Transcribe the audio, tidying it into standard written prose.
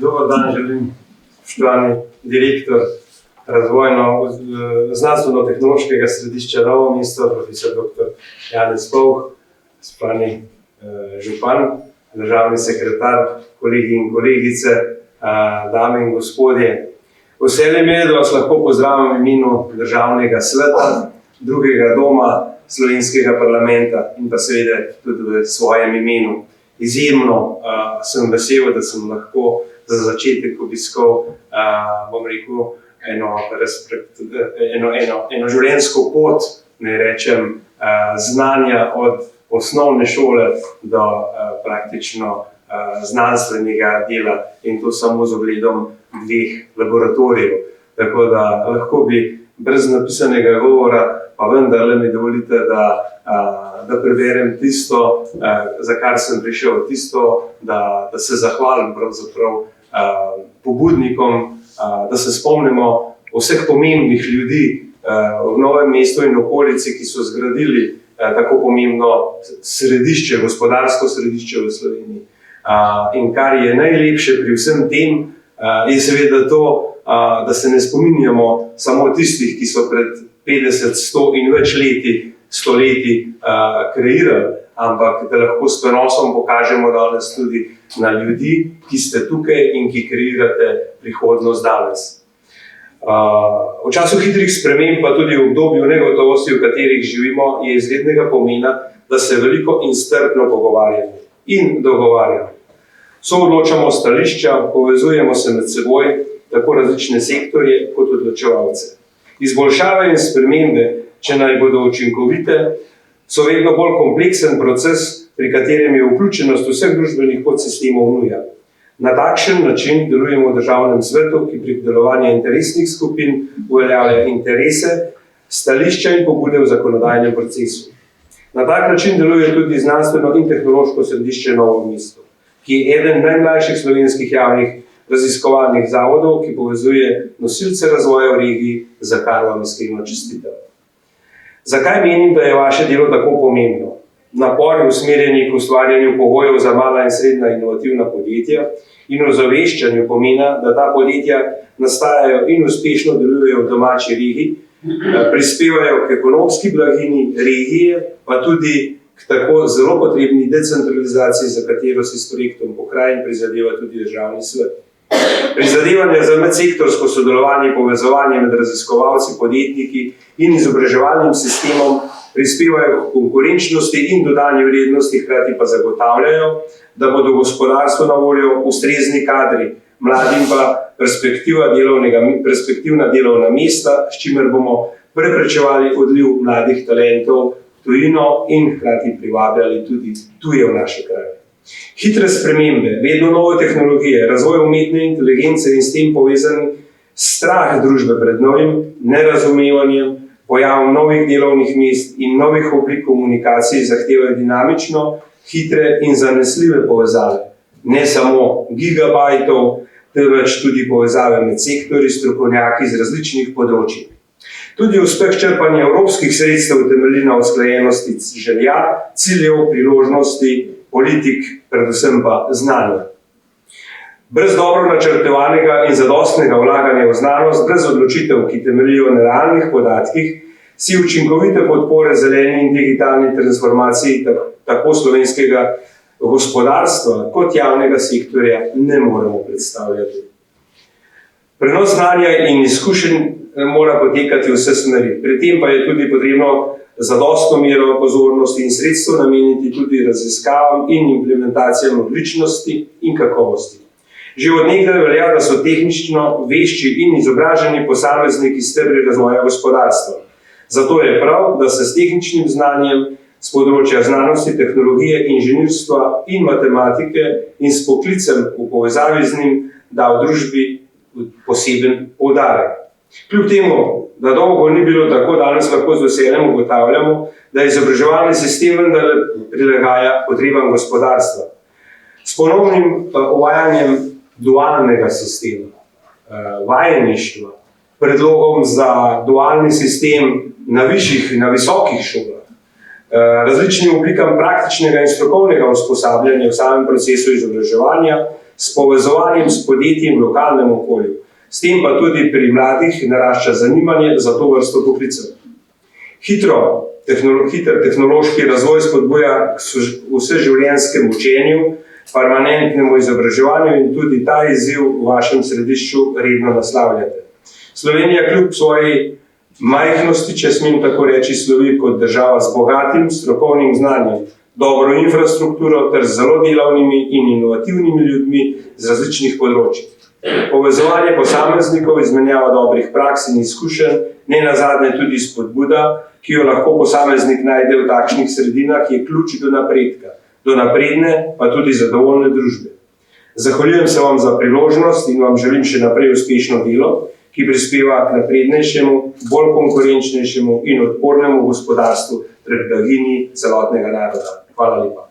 Dobar dan želim, spoštovani direktor Znanstveno-tehnološkega središča Novo mesto, profesor dr. Janez Povh, spoštovani župan, državni sekretar, kolegi in kolegice, dame in gospodje. Veselje mi je, da vas lahko pozdravim v imenu Državnega sveta, drugega doma slovenskega parlamenta in pa seveda tudi v svojem imenu. Izjemno sem vesel, da sem lahko za začetek obiskal, bom rekel, eno življenjsko pot, ne rečem, znanja od osnovne šole do praktično znanstvenega dela in to samo z ogledom 2 laboratorijev. Tako da lahko bi brez napisanega govora, pa vendarle mi dovolite, da preberem tisto, za kar sem prišel, tisto, da se zahvalim pravzaprav pobudnikom, da se spomnimo vseh pomembnih ljudi v Novem mestu in okolici, ki so zgradili tako pomembno središče, gospodarsko središče v Sloveniji. In kar je najlepše pri vsem tem, je seveda to, da se ne spominjamo samo tistih, ki so pred 50, 100 in več stoletji kreirali, ampak da lahko s prenosom pokažemo danes tudi na ljudi, ki ste tukaj in ki kreirate prihodnost danes. V času hitrih sprememb, pa tudi v obdobju negotovosti, v katerih živimo, je izrednega pomena, da se veliko in strpno pogovarjamo in dogovarjamo. Soodločamo stališča, povezujemo se med seboj, tako različne sektorje kot odločevalce. Izboljšave in spremembe, če naj bodo učinkovite, so vedno bolj kompleksen proces, pri katerem je vključenost vseh družbenih podsistemov nuja. Na takšen način delujemo v Državnem svetu, ki pri delovanju interesnih skupin uveljavlja interese, stališča in pobude v zakonodajnem procesu. Na tak način deluje tudi Znanstveno in tehnološko središče Novo mesto, ki je eden najmlajših slovenskih javnih raziskovalnih zavodov, ki povezuje nosilce razvoja v regiji, za kar vam iskreno čestitam. Zakaj menim, da je vaše delo tako pomembno? Napori usmerjeni k ustvarjanju pogojev za mala in srednja inovativna podjetja in ozaveščanju pomena, da ta podjetja nastajajo in uspešno delujejo v domači regiji, prispevajo k ekonomski blaginji regije, pa tudi k tako zelo potrebni decentralizaciji, za katero si s projektom Pokrajin prizadeva tudi Državni svet. Prizadevanja za medsektorsko sodelovanje in povezovanje med raziskovalci, podjetniki in izobraževalnim sistemom prispevajo k konkurenčnosti in dodanji vrednosti, hkrati pa zagotavljajo, da bodo gospodarstvu na voljo ustrezni kadri, mladim pa perspektivna delovna mesta, s čimer bomo preprečevali odliv mladih talentov v tujino in hkrati privabljali tudi tuje v naše kraje. Hitre spremembe, vedno nove tehnologije, razvoj umetne inteligence in s tem povezan strah družbe pred novim nerazumevanjem, pojavom novih delovnih mest in novih oblik komunikacij zahtevajo dinamično, hitre in zanesljive povezave. Ne samo gigabajtov, temveč tudi povezave med sektorji, strokovnjaki z različnih področij. Tudi uspeh črpanja evropskih sredstev temelji na usklajenosti želja, ciljev, priložnosti, politik, predvsem pa znanja. Brez dobro načrtovanega in zadostnega vlaganja v znanost, brez odločitev, ki temeljijo na realnih podatkih, si učinkovite podpore zeleni in digitalni transformaciji tako slovenskega gospodarstva kot javnega sektorja ne moremo predstavljati. Prenos znanja in izkušenj mora potekati v vse smeri. Pri tem pa je tudi potrebno zadostno mero pozornosti in sredstev nameniti tudi raziskavam in implementacijam odličnosti in kakovosti. Že od nekdaj velja, da so tehnično vešči in izobraženi posamezniki stebri razvoja gospodarstva. Zato je prav, da se s tehničnim znanjem z področja znanosti, tehnologije, inženirstva in matematike in s poklicem v povezavi z njim da v družbi poseben poudarek. Kljub temu, da dolgo ni bilo tako, danes lahko z veseljem ugotavljamo, da izobraževalni sistem vendar prilagaja potrebam gospodarstva. S ponovnim uvajanjem dualnega sistema, vajeništva, predlogom za dualni sistem na visokih šolah, različnim oblikam praktičnega in strokovnega usposabljanja v samem procesu izobraževanja, s povezovanjem s podjetjem v lokalnem okolju. S tem pa tudi pri mladih narašča zanimanje za to vrsto poklicev. Hiter tehnološki razvoj spodbuja k vseživljenjskemu učenju, permanentnemu izobraževanju in tudi ta izziv v vašem središču redno naslavljate. Slovenija kljub svoji majhnosti, če smem tako reči, slovi kot država z bogatim strokovnim znanjem, dobro infrastrukturo ter z zelo delavnimi in inovativnimi ljudmi z različnih področij. Povezovanje posameznikov, izmenjava dobrih praks in izkušenj, ne nazadnje tudi spodbuda, ki jo lahko posameznik najde v takšnih sredinah, je ključ do napredka, do napredne pa tudi zadovoljne družbe. Zahvaljujem se vam za priložnost in vam želim še naprej uspešno delo, ki prispeva k naprednejšemu, bolj konkurenčnejšemu in odpornemu gospodarstvu ter blaginji celotnega naroda. Hvala lepa.